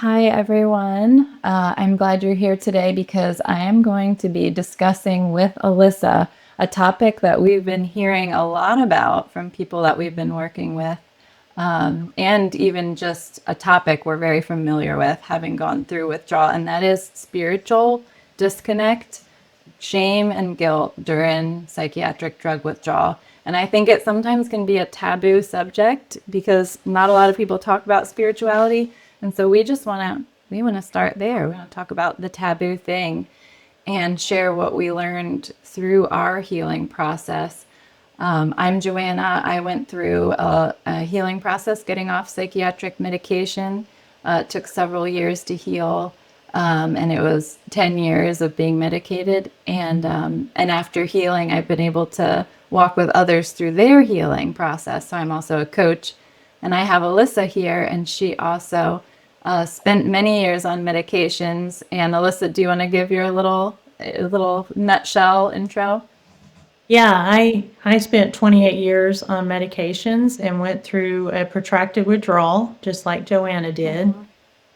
Hi, everyone. I'm glad you're here today because I am going to be discussing with Alyssa a topic that we've been hearing a lot about from people that we've been working with, and even just a topic we're very familiar with, having gone through withdrawal, and that is spiritual disconnect, shame, and guilt during psychiatric drug withdrawal. And I think it sometimes can be a taboo subject because not a lot of people talk about spirituality. And so we want to start there. We want to talk about the taboo thing and share what we learned through our healing process. I'm Joanna. I went through a healing process getting off psychiatric medication. It took several years to heal, and it was 10 years of being medicated. And after healing, I've been able to walk with others through their healing process. So I'm also a coach. And I have Alyssa here, and she also spent many years on medications. And Alyssa, do you want to give your little nutshell intro? Yeah, I spent 28 years on medications and went through a protracted withdrawal, just like Joanna did. Mhm.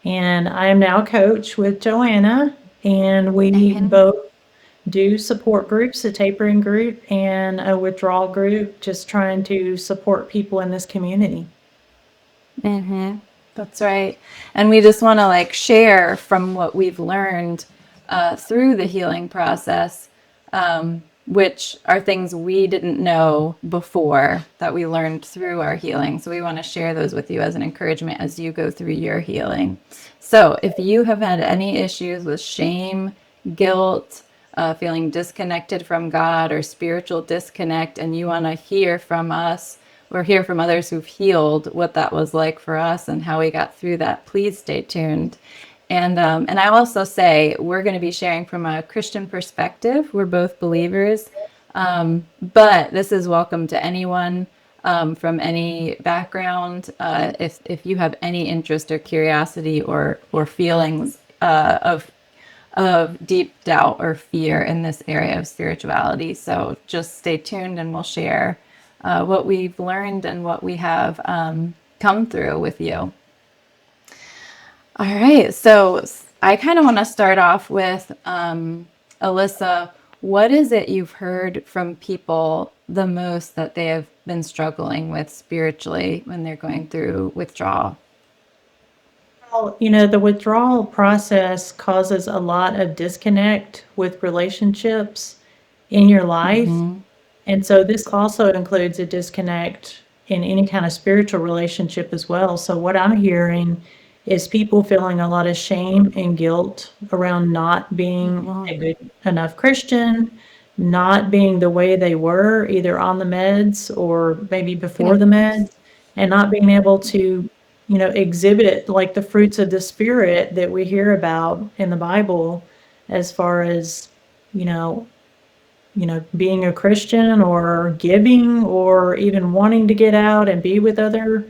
And I am now a coach with Joanna, and we And both do support groups, a tapering group and a withdrawal group, just trying to support people in this community. that's right. And we just want to like share from what we've learned through the healing process, which are things we didn't know before that we learned through our healing. So we want to share those with you as an encouragement as you go through your healing. So if you have had any issues with shame, guilt, feeling disconnected from God or spiritual disconnect, and you want to hear from us or hear from others who've healed what that was like for us and how we got through that, please stay tuned. And I also say we're going to be sharing from a Christian perspective. We're both believers, but this is welcome to anyone from any background. If you have any interest or curiosity or feelings of deep doubt or fear in this area of spirituality, so just stay tuned, and we'll share what we've learned and what we have come through with you. All right. So I kind of want to start off with Alyssa. What is it you've heard from people the most that they have been struggling with spiritually when they're going through withdrawal? Well, the withdrawal process causes a lot of disconnect with relationships in your life. Mm-hmm. And so this also includes a disconnect in any kind of spiritual relationship as well. So what I'm hearing is people feeling a lot of shame and guilt around not being Mm-hmm. a good enough Christian, not being the way they were, either on the meds or maybe before the meds, and not being able to, exhibit like the fruits of the spirit that we hear about in the Bible as far as, you know, being a Christian or giving or even wanting to get out and be with other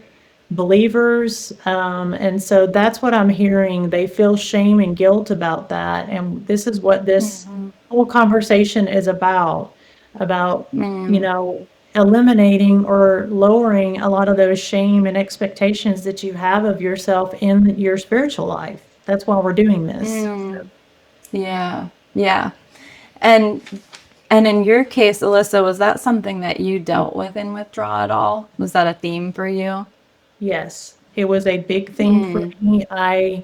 believers. And so that's what I'm hearing. They feel shame and guilt about that. And this is what this Mm-hmm. whole conversation is about, you Mm. know, eliminating or lowering a lot of those shame and expectations that you have of yourself in your spiritual life. That's why we're doing this. Mm. Yeah. Yeah. And and in your case, Alyssa, was that something that you dealt with in withdrawal at all? Was that a theme for you? Yes, it was a big thing for Mm. me. I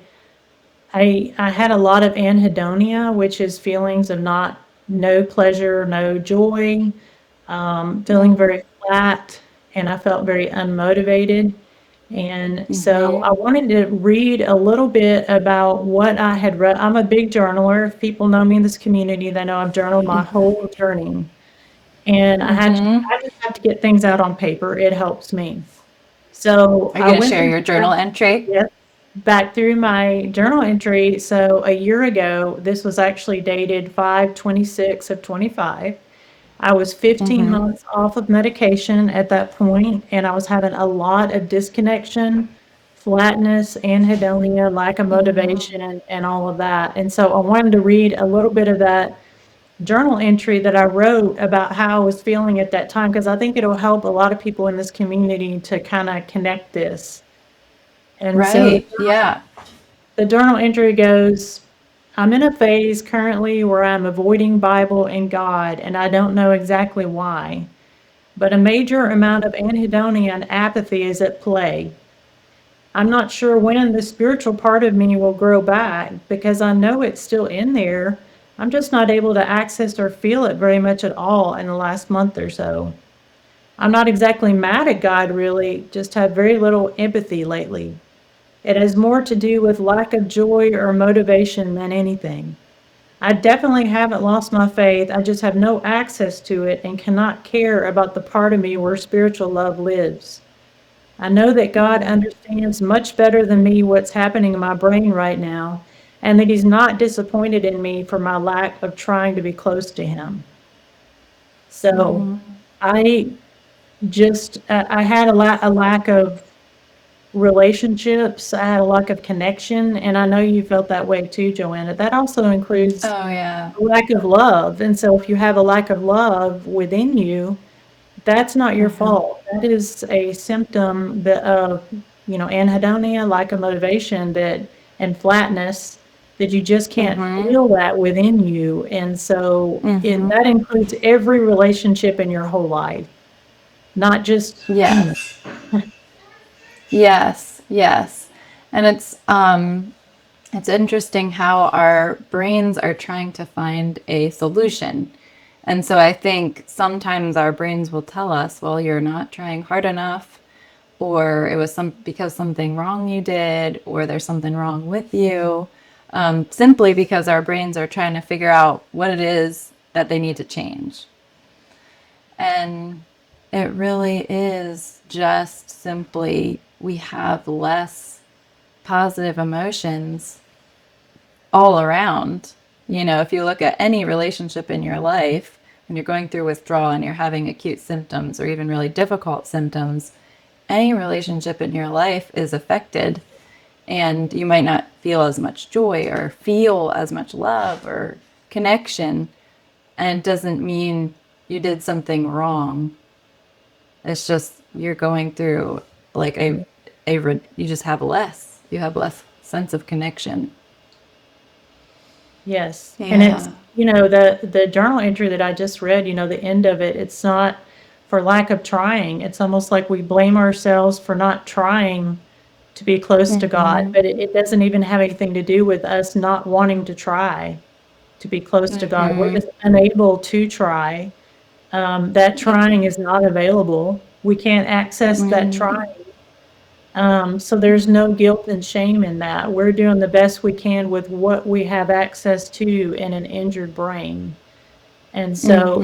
had a lot of anhedonia, which is feelings of not no pleasure, no joy, feeling very flat, and I felt very unmotivated. And so Mm-hmm. I wanted to read a little bit about what I had read. I'm a big journaler. If people know me in this community, they know I've journaled my whole journey. And Mm-hmm. I just have to get things out on paper. It helps me. So Are you I going to went share through your journal entry? Yep. Back through my journal entry. So a year ago, this was actually dated 5/26 of 25. I was 15 Mm-hmm. months off of medication at that point, and I was having a lot of disconnection, flatness, anhedonia, lack of motivation, and all of that. And so I wanted to read a little bit of that journal entry that I wrote about how I was feeling at that time, because I think it'll help a lot of people in this community to kind of connect this. And so Right. Yeah. The journal entry goes, I'm in a phase currently where I'm avoiding Bible and God, and I don't know exactly why. But a major amount of anhedonia and apathy is at play. I'm not sure when the spiritual part of me will grow back because I know it's still in there. I'm just not able to access or feel it very much at all in the last month or so. I'm not exactly mad at God, really, just have very little empathy lately. It has more to do with lack of joy or motivation than anything. I definitely haven't lost my faith. I just have no access to it and cannot care about the part of me where spiritual love lives. I know that God understands much better than me what's happening in my brain right now, and that He's not disappointed in me for my lack of trying to be close to Him. So I I had a lack of relationships. I had a lack of connection, and I know you felt that way too, Joanna. That also includes Oh, yeah. a lack of love. And so if you have a lack of love within you, that's not your fault. That is a symptom of, anhedonia, lack of motivation, and flatness, that you just can't feel that within you. And so that includes every relationship in your whole life, not just pain. Yes. Yes. Yes. And it's interesting how our brains are trying to find a solution. And so I think sometimes our brains will tell us, well, you're not trying hard enough, or it was because something wrong you did, or there's something wrong with you, simply because our brains are trying to figure out what it is that they need to change. And it really is just simply we have less positive emotions all around. If you look at any relationship in your life, when you're going through withdrawal and you're having acute symptoms or even really difficult symptoms, any relationship in your life is affected. And you might not feel as much joy or feel as much love or connection. And it doesn't mean you did something wrong. It's just you're going through like you just have less. You have less sense of connection. Yes. And it's, Yeah. the journal entry that I just read, the end of it, it's not for lack of trying. It's almost like we blame ourselves for not trying to be close to God, but it doesn't even have anything to do with us not wanting to try to be close to God. We're just unable to try. That trying is not available. We can't access that trying. So there's no guilt and shame in that. We're doing the best we can with what we have access to in an injured brain. And so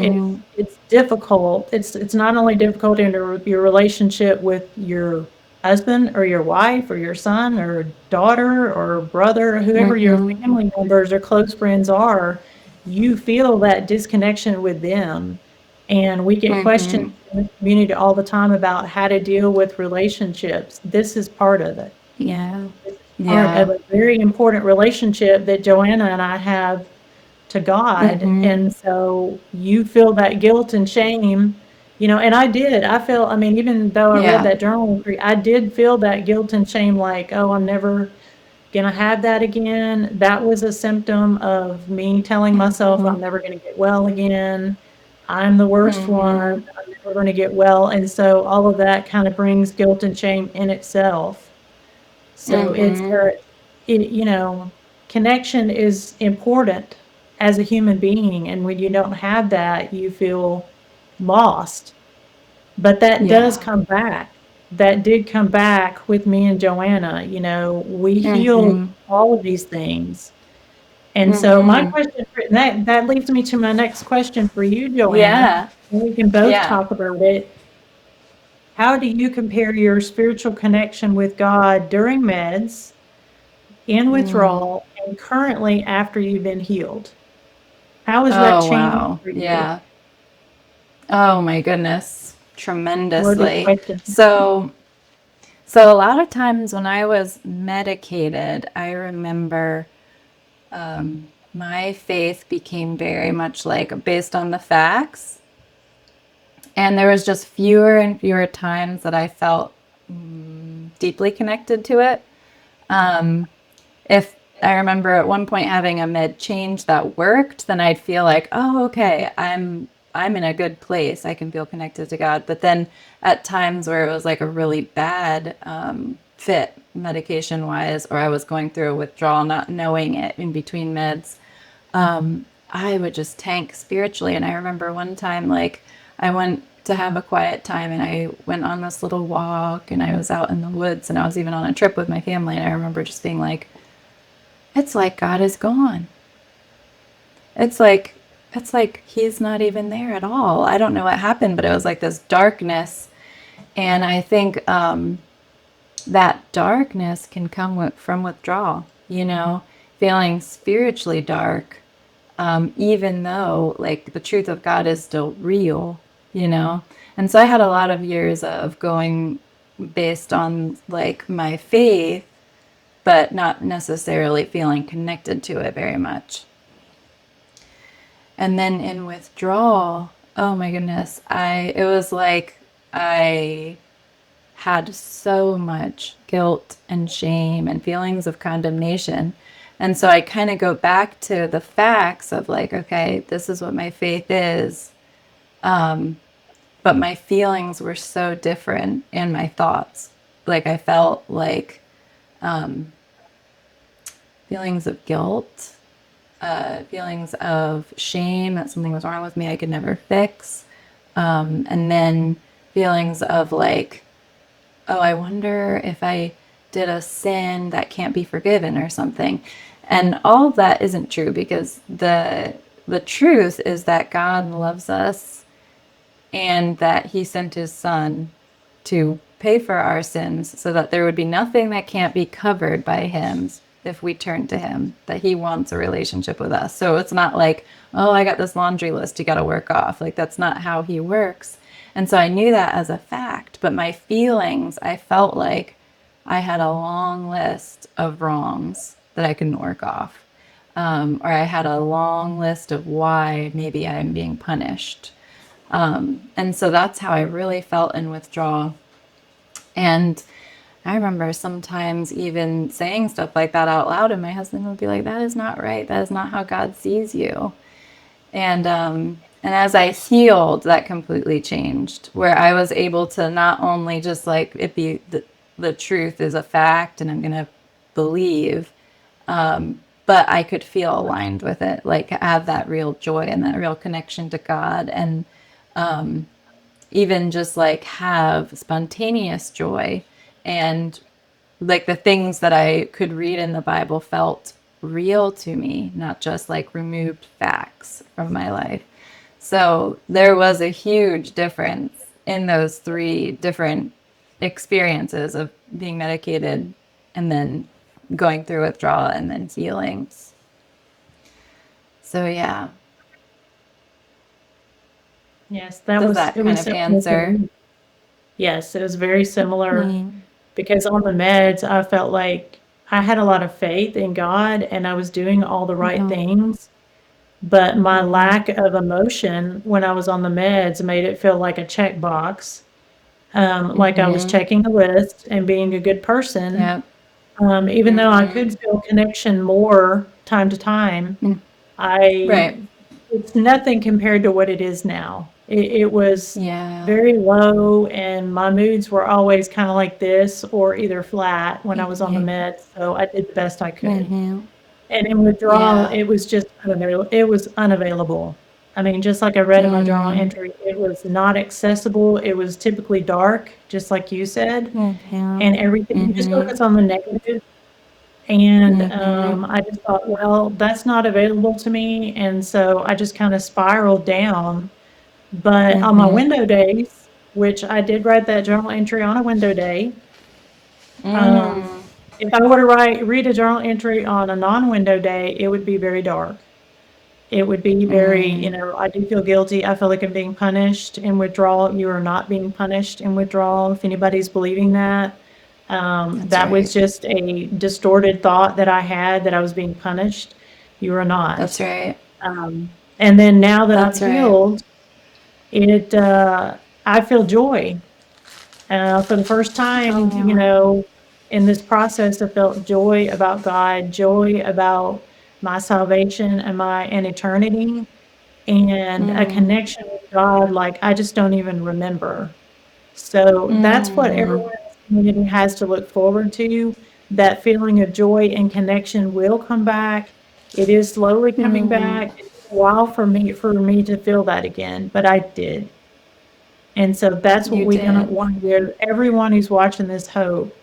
it's difficult. It's not only difficult in your relationship with your husband or your wife or your son or daughter or brother, or whoever your family members or close friends are, you feel that disconnection with them. And we get questions in the community all the time about how to deal with relationships. This is part of it. Yeah. Part of Yeah. a very important relationship that Joanna and I have to God. And so you feel that guilt and shame, and I did. I mean, even though I read Yeah. that journal entry, I did feel that guilt and shame, like, oh, I'm never gonna have that again. That was a symptom of me telling myself I'm never gonna get well again. I'm the worst one. I'm never gonna get well. And so all of that kind of brings guilt and shame in itself. So connection is important as a human being. And when you don't have that, you feel lost. But that does Yeah. come back. That did come back with me and Joanna. We healed all of these things. And so my question that leads me to my next question for you, Joanna. Yeah. And we can both Yeah. talk about it. How do you compare your spiritual connection with God during meds, in withdrawal, and currently after you've been healed? How has that Oh, changed wow. for you? Yeah. Oh my goodness. Loaded Tremendously. question. So a lot of times when I was medicated, I remember my faith became very much like based on the facts. And there was just fewer and fewer times that I felt deeply connected to it. if I remember at one point having a med change that worked, then I'd feel like, oh, okay, I'm in a good place. I can feel connected to God. But then at times where it was like a really bad fit medication wise, or I was going through a withdrawal, not knowing it in between meds, I would just tank spiritually. And I remember one time, like, I went to have a quiet time and I went on this little walk and I was out in the woods and I was even on a trip with my family. And I remember just being like, it's like God is gone. It's like, it's like he's not even there at all. I don't know what happened, but it was like this darkness. And I think that darkness can come from withdrawal, feeling spiritually dark, even though like the truth of God is still real, And so I had a lot of years of going based on like my faith, but not necessarily feeling connected to it very much. And then in withdrawal, oh my goodness, it was like I had so much guilt and shame and feelings of condemnation. And so I kind of go back to the facts of like, okay, this is what my faith is. But my feelings were so different in my thoughts. Like I felt like feelings of guilt, feelings of shame that something was wrong with me I could never fix. And then feelings of like, oh, I wonder if I did a sin that can't be forgiven or something. And all of that isn't true because the truth is that God loves us and that he sent his son to pay for our sins so that there would be nothing that can't be covered by him if we turn to him, that he wants a relationship with us. So it's not like, oh, I got this laundry list you got to work off. Like that's not how he works. And so I knew that as a fact, but my feelings, I felt like I had a long list of wrongs that I couldn't work off. Or I had a long list of why maybe I'm being punished. And so that's how I really felt in withdrawal. And I remember sometimes even saying stuff like that out loud, and my husband would be like, that is not right. That is not how God sees you. And as I healed, that completely changed, where I was able to not only just like it be the truth is a fact and I'm going to believe, but I could feel aligned with it, like have that real joy and that real connection to God. And even just like have spontaneous joy and like the things that I could read in the Bible felt real to me, not just like removed facts from my life. So there was a huge difference in those 3 different experiences of being medicated and then going through withdrawal and then healings. So yeah. Yes, Does that it kind was of similar to answer? me. Yes, it was very similar Mm-hmm. because on the meds, I felt like I had a lot of faith in God and I was doing all the right things, but my Mm-hmm. lack of emotion when I was on the meds made it feel like a checkbox, like I was Mm-hmm. checking a list and being a good person, Yep. even though I Mm-hmm. could feel connection more time to time. I Right. It's nothing compared to what it is now. It was Yeah. very low, and my moods were always kind of like this or either flat when I was on the Mm-hmm. meds, so I did the best I could. Mm-hmm. And in withdrawal, Yeah. it was just it was unavailable. I mean, just like I read in my journal Mm-hmm. entry, it was not accessible. It was typically dark, just like you said, Mm-hmm. and everything you just Mm-hmm. focus on the negative. And Mm-hmm. I just thought, well, that's not available to me. And so I just kind of spiraled down. But on my Mm-hmm. window days, which I did write that journal entry on a window day, um, Mm. if I were to read a journal entry on a non-window day, it would be very dark. It would be very, Mm. I do feel guilty. I feel like I'm being punished in withdrawal. You are not being punished in withdrawal. If anybody's believing that, That's that right. was just a distorted thought that I had that I was being punished. You are That's not. right. And then now that I've That's right. healed, it, I feel joy. For the first time, Oh. in this process have felt joy about God, joy about my salvation and eternity, and a Mm, connection with God like I just don't even remember. So that's what mm, everyone in this community has to look forward to. That feeling of joy and connection will come back. It is slowly coming mm. back. It took a while for me to feel that again, but I did. And so that's what You we gonna did. want to give everyone who's watching this hope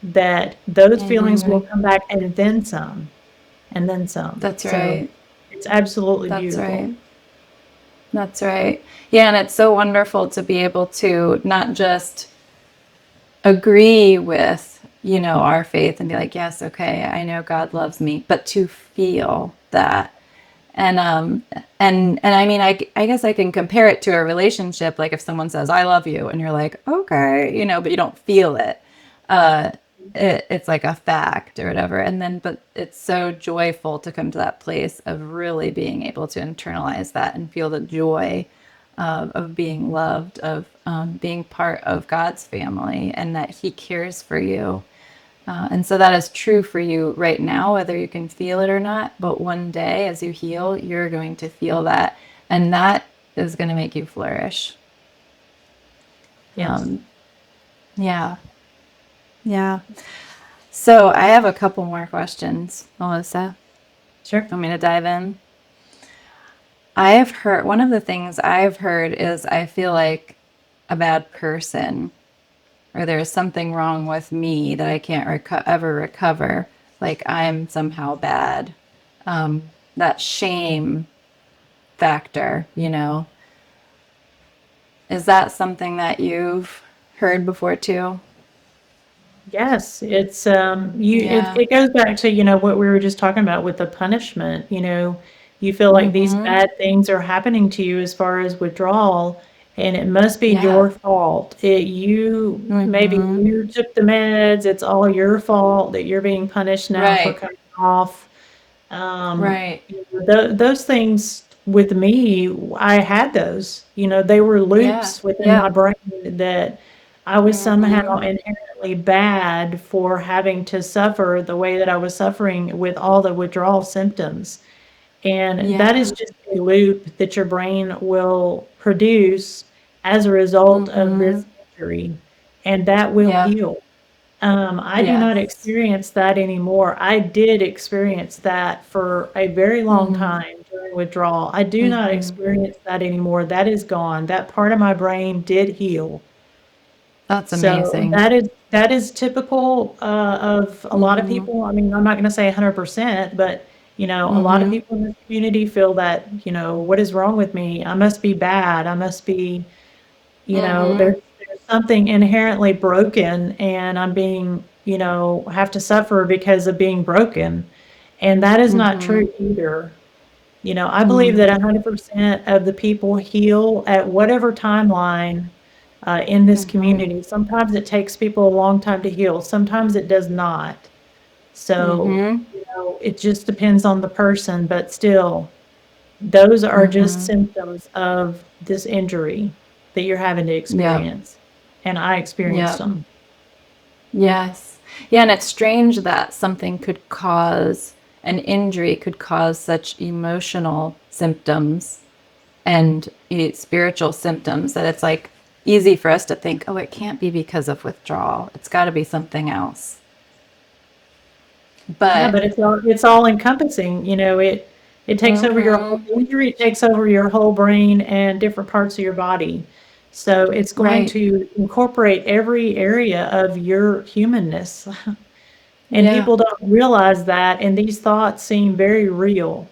that those feelings will Hmm. come back and then some, and then some. That's So right. it's absolutely That's beautiful. right. That's right. Yeah, and it's so wonderful to be able to not just agree with, our faith and be like, yes, okay, I know God loves me, but to feel that. And and I mean, I guess I can compare it to a relationship. Like if someone says I love you and you're like, okay, but you don't feel it. Uh it's like a fact or whatever. And then but it's so joyful to come to that place of really being able to internalize that and feel the joy of being loved, of being part of God's family, and that He cares for you. And so that is true for you right now, whether you can feel it or not. But one day, as you heal, you're going to feel that. And that is going to make you flourish. Yes. Yeah. Yeah. So I have a couple more questions, Melissa. Sure. Want me to dive in? I have heard one of the things I've heard is I feel like a bad person, or there's something wrong with me that I can't ever recover. Like I'm somehow bad. That shame factor. Is that something that you've heard before too? Yes, it's Yeah. it goes back to, what we were just talking about with the punishment, you feel like these Mm-hmm. bad things are happening to you as far as withdrawal, and it must be Yeah. your fault. Maybe Mm-hmm. you took the meds, it's all your fault that you're being punished now for Right. coming off. Um, Right. those things with me, I had those. They were Yeah. loops within my Yeah. brain that I was somehow Mm-hmm. inherently bad for having to suffer the way that I was suffering with all the withdrawal symptoms. And that is Yeah. just a loop that your brain will produce as a result of Mm-hmm. this injury, and that will Yeah. heal. I do not Yes. experience that anymore. I did experience that for a very long Mm-hmm. time during withdrawal. I do not Mm-hmm. experience that anymore. That is gone. That part of my brain did heal. That's So amazing. that is typical of a lot of Mm-hmm. people. I mean, I'm not going to say 100%, but a lot of Mm-hmm. people in this community feel that, what is wrong with me? I must be bad. I must be, Mm-hmm. there's something inherently broken, and I'm being, have to suffer because of being broken. And that is not Mm-hmm. true either. I believe that 100% of the people heal at whatever timeline in this Mm-hmm. community. Sometimes it takes people a long time to heal, sometimes it does not. So, Mm-hmm. it just depends on the person, but still, those are just Mm-hmm. symptoms of this injury that you're having to Yep. experience. And I experienced Yep. them. Yes. Yeah, and it's strange that something could cause an injury could cause such emotional symptoms and spiritual symptoms that it's like easy for us to think, oh, it can't be because of withdrawal. It's got to be something else. Yeah, But but it's all encompassing, it takes over your whole mm-hmm, injury, it takes over your whole brain and different parts of your body. So it's going right. to incorporate every area of your humanness. And Yeah. people don't realize that, and these thoughts seem very real.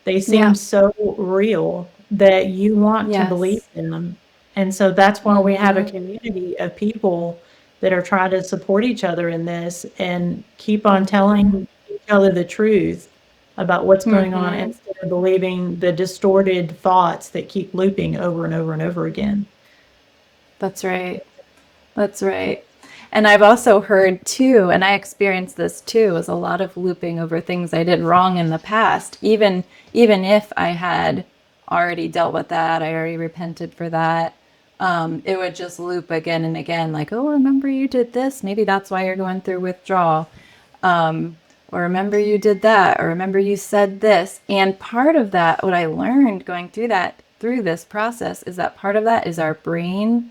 They seem Yeah. so real that you want to believe Yes. them. And so that's why we have a Mm-hmm. community of people that are trying to support each other in this and keep on Mm-hmm. telling each other the truth about what's going on Mm-hmm. instead of believing the distorted thoughts that keep looping over and over and over again. That's right. That's right. And I've also heard too, and I experienced this too, is a lot of looping over things I did wrong in the past. Even if I had already dealt with that, I already repented for that. it would just loop again and again, like, oh, remember you did this? Maybe that's why you're going through withdrawal. Or remember you did that, or remember you said this. And part of that, what I learned going through this process, is that part of that is our brain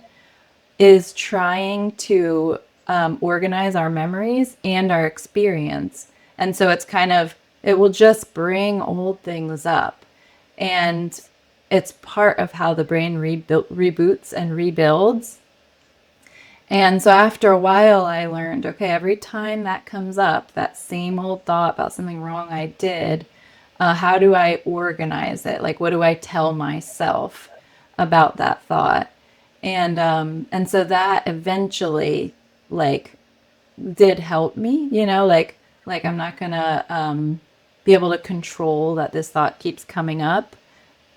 is trying to organize our memories and our experience. And so it's kind of, it will just bring old things up. And it's part of how the brain reboots and rebuilds. And so after a while, I learned, okay, every time that comes up, that same old thought about something wrong I did, how do I organize it? Like, what do I tell myself about that thought? And so that eventually, like, did help me, like I'm not gonna be able to control that this thought keeps coming up,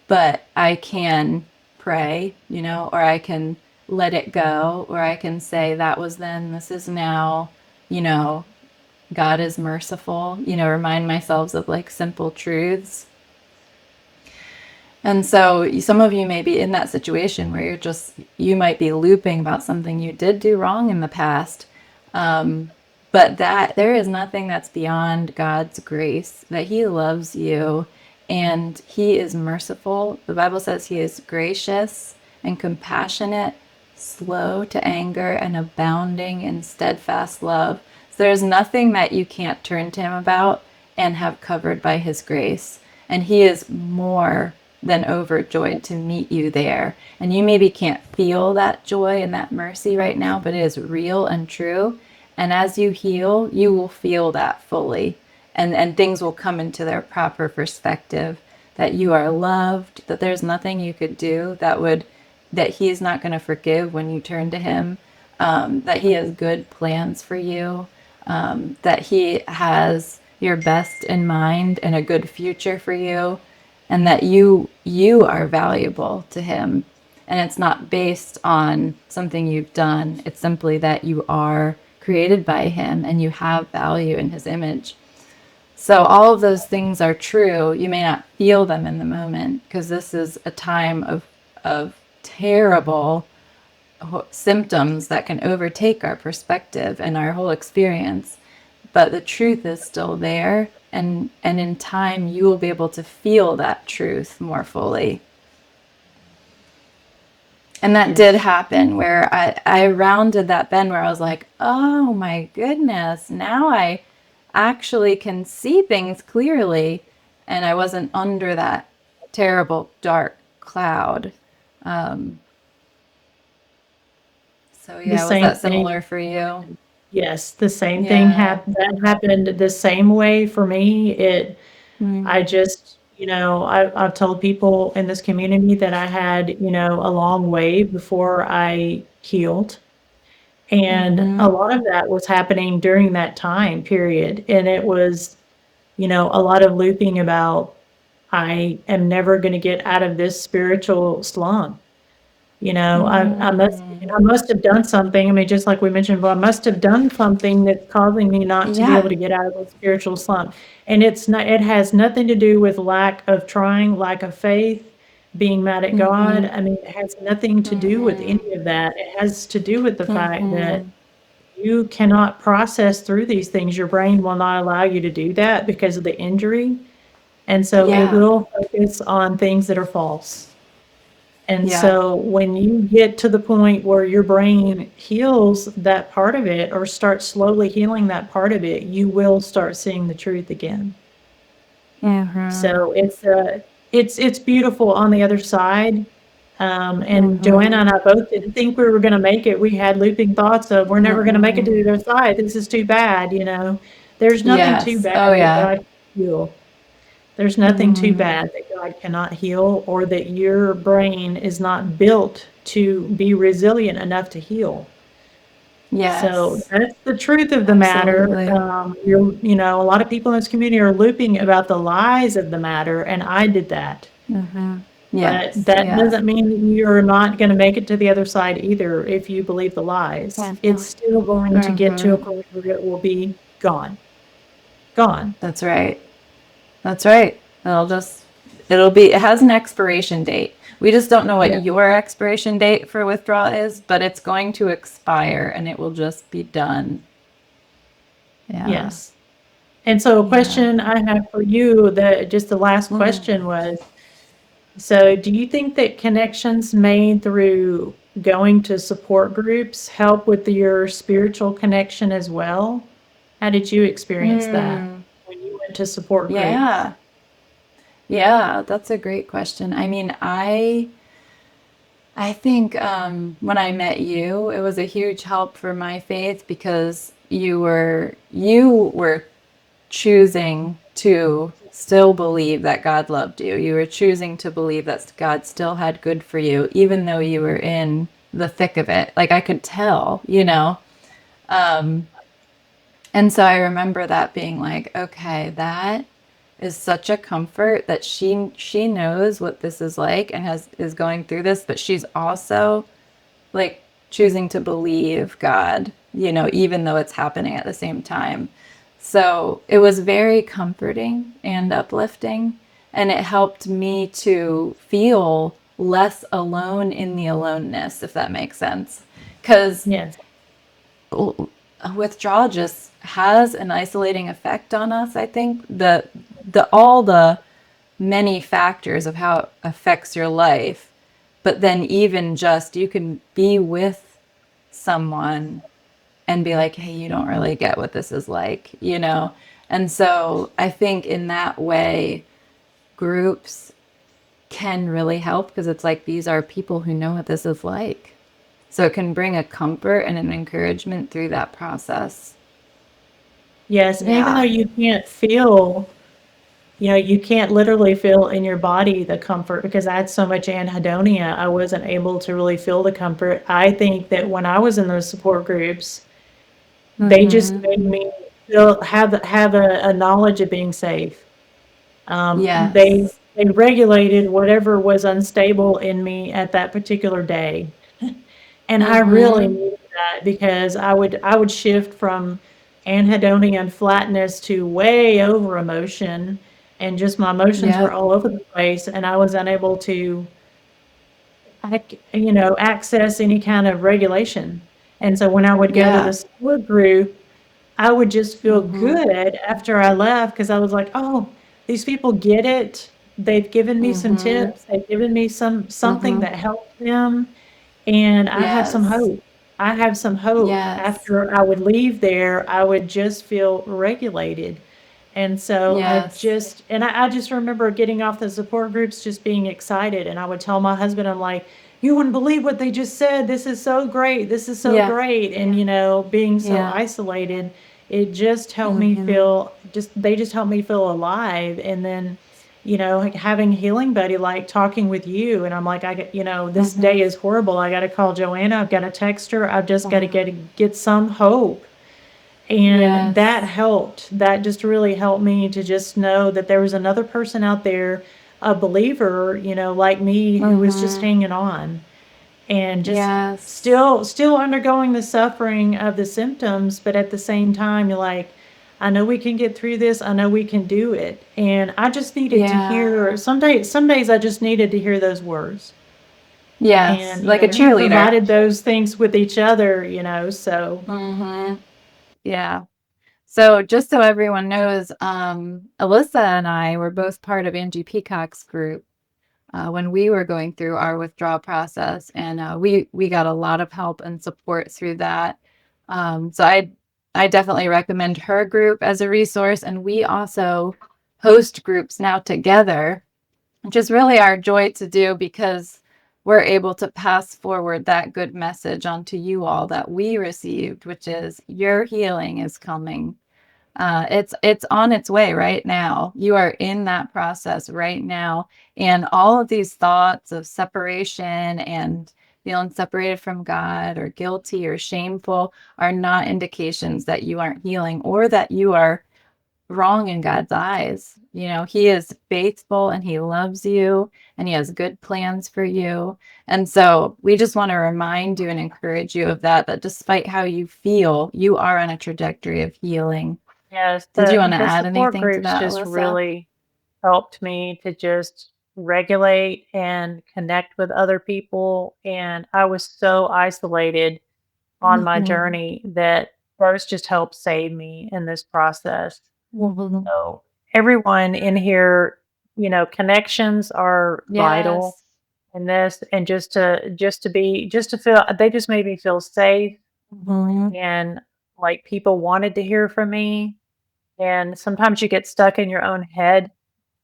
but I can pray, or I can let it go, or I can say that was then, this is now, you know, God is merciful, remind myself of like simple truths. And so some of you may be in that situation where you might be looping about something you did do wrong in the past. But that there is nothing that's beyond God's grace, that He loves you and He is merciful. The Bible says He is gracious and compassionate, slow to anger, and abounding in steadfast love. So there's nothing that you can't turn to Him about and have covered by His grace. And He is more than overjoyed to meet you there. And you maybe can't feel that joy and that mercy right now, but it is real and true. And as you heal, you will feel that fully. And things will come into their proper perspective, that you are loved, that there's nothing you could do that He's not going to forgive when you turn to Him, that He has good plans for you, that He has your best in mind and a good future for you, and that you are valuable to Him. And it's not based on something you've done. It's simply that you are created by Him and you have value in His image. So all of those things are true. You may not feel them in the moment because this is a time of terrible symptoms that can overtake our perspective and our whole experience. But the truth is still there. And in time, you will be able to feel that truth more fully. And that did happen where I rounded that bend where I was like, oh my goodness, now I actually can see things clearly. And I wasn't under that terrible dark cloud. So yeah, was that similar for you? Yes, the same thing that happened the same way for me. I just, I've told people in this community that I had, a long way before I healed. And a lot of that was happening during that time period. And it was, a lot of looping about, I am never going to get out of this spiritual slump. I must have done something. I mean, just like we mentioned, I must have done something that's causing me not to be able to get out of the spiritual slump. And it has nothing to do with lack of trying, lack of faith, being mad at God. I mean, it has nothing to do with any of that. It has to do with the fact that you cannot process through these things. Your brain will not allow you to do that because of the injury. And so it will focus on things that are false. And so when you get to the point where your brain heals that part of it or starts slowly healing that part of it, you will start seeing the truth again. So it's beautiful on the other side. And Joanna and I both didn't think we were going to make it. We had looping thoughts of, we're never going to make it to the other side. This is too bad. There's nothing too bad that God can heal. There's nothing too bad that God cannot heal, or that your brain is not built to be resilient enough to heal. Yes. So that's the truth of the matter. A lot of people in this community are looping about the lies of the matter, and I did that. But that doesn't mean that you're not going to make it to the other side either if you believe the lies. It's still going to get to a point where it will be gone. Gone. That's right. That's right. It has an expiration date. We just don't know what Yeah. your expiration date for withdrawal is, but it's going to expire and it will just be done. Yeah. Yes. And so a Yeah. question I have for you, just the last question was, so do you think that connections made through going to support groups help with your spiritual connection as well? How did you experience that Mm, when you went to support groups? yeah. Yeah, that's a great question. I mean, I think when I met you, it was a huge help for my faith because you were choosing to still believe that God loved you. You were choosing to believe that God still had good for you, even though you were in the thick of it. Like I could tell, you know. Um, and so I remember that being like, okay, that is such a comfort that she knows what this is like and has is going through this, but she's also like choosing to believe God, you know, even though it's happening at the same time. So it was very comforting and uplifting, and it helped me to feel less alone in the aloneness, if that makes sense. Because Yes. withdrawal just has an isolating effect on us. I think the all the many factors of how it affects your life, but then even just you can be with someone and be like, hey, you don't really get what this is like, you know? And so I think in that way, groups can really help because it's like these are people who know what this is like. So it can bring a comfort and an encouragement through that process. Yes. And even though Yeah. you can't feel, you can't literally feel in your body the comfort because I had so much anhedonia, I wasn't able to really feel the comfort. I think that when I was in those support groups, they just Mm-hmm. made me feel have a knowledge of being safe. They Yes. they regulated whatever was unstable in me at that particular day. And I really Mm-hmm. needed that because I would shift from anhedonia and flatness to way over emotion, and just my emotions were Yep. all over the place, and I was unable to access any kind of regulation. And so when I would go to the Yeah. support group, I would just feel Mm-hmm. good after I left because I was like, "Oh, these people get it. They've given me some Mm-hmm. tips. They've given me something Mm-hmm. that helped them, and I have some Yes. hope. I have some hope." Yes. After I would leave there, I would just feel regulated. And so Yes. I just remember getting off the support groups just being excited, and I would tell my husband, I'm like, "You wouldn't believe what they just said. This is so great. This is so Yeah. great." And, being so Yeah. isolated, it just helped me Mm-hmm. feel they just helped me feel alive. And then, like having a healing buddy, like talking with you, and I'm like, this Mm-hmm. day is horrible. I got to call Joanna. I've got to text her. I've just got to get some hope. And that Yes. helped. That just really helped me to just know that there was another person out there, a believer, like me, who was just Mm-hmm. hanging on and just Yes. still undergoing the suffering of the symptoms, but at the same time, you're like, I know we can get through this. I know we can do it. And I just needed to Yeah. hear some days I just needed to hear those words. Yes. And, Like a we cheerleader. provided those things with each other, so Mm-hmm. Yeah. So just so everyone knows, Alyssa and I were both part of Angie Peacock's group when we were going through our withdrawal process, and we got a lot of help and support through that. So I definitely recommend her group as a resource, and we also host groups now together, which is really our joy to do because we're able to pass forward that good message onto you all that we received, which is your healing is coming. It's on its way right now. You are in that process right now, and all of these thoughts of separation and feeling separated from God or guilty or shameful are not indications that you aren't healing or that you are wrong in God's eyes. You know, He is faithful and He loves you and He has good plans for you. And so we just want to remind you and encourage you of that, that despite how you feel, you are on a trajectory of healing. yes, Did you want to the add support anything to groups that, just Alyssa? really helped me to just regulate and connect with other people. And I was so isolated on my Mhm. journey that first just helped save me in this process. Mhm. So everyone in here, connections are vital Yes. in this, and just to feel, they just made me feel safe, Mhm. and like people wanted to hear from me. And sometimes you get stuck in your own head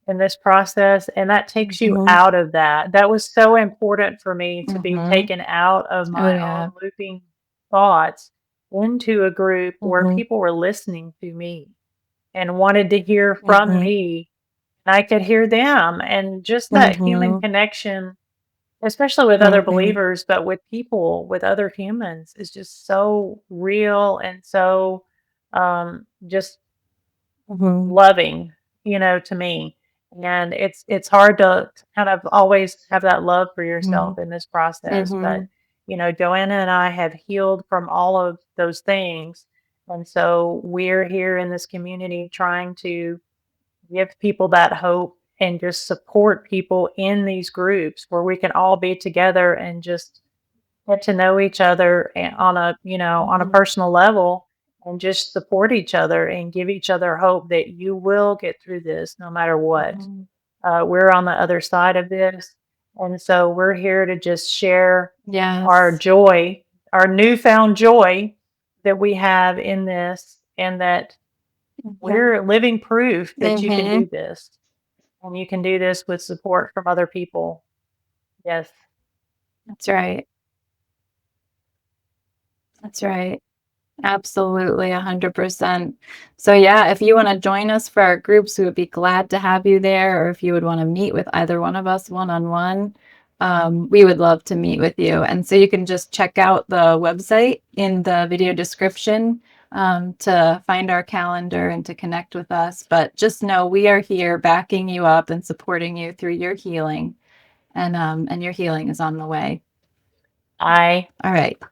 in this process, and that takes you Mhm. out of that. That was so important for me to be Mhm. taken out of Oh, my yeah. own looping thoughts into a group where Mhm. people were listening to me and wanted to hear from Mhm. me, and I could hear them. And just that human Mhm. connection, especially with other Mhm. believers, but with people, with other humans, is just so real and so just Mhm. loving, to me. And it's hard to kind of always have that love for Mhm. yourself in this process. But Mhm. Joanna and I have healed from all of those things. And so we're here in this community trying to give people that hope and just support people in these groups where we can all be together and just get to know each other on a Mhm. personal level, and just support each other and give each other hope that you will get through this no matter what. Mhm. We're on the other side of this, and so we're here to just share our Yes. joy, our newfound joy that we have in this, and that Yeah. we're living proof that you can do Mhm. this, and you can do this with support from other people. Yes. That's right. That's right. Absolutely, 100%. So, yeah, if you want to join us for our groups, we would be glad to have you there. Or if you would want to meet with either one of us one on one, we would love to meet with you. And so you can just check out the website in the video description to find our calendar and to connect with us. But just know we are here backing you up and supporting you through your healing, and your healing is on the way. I All right.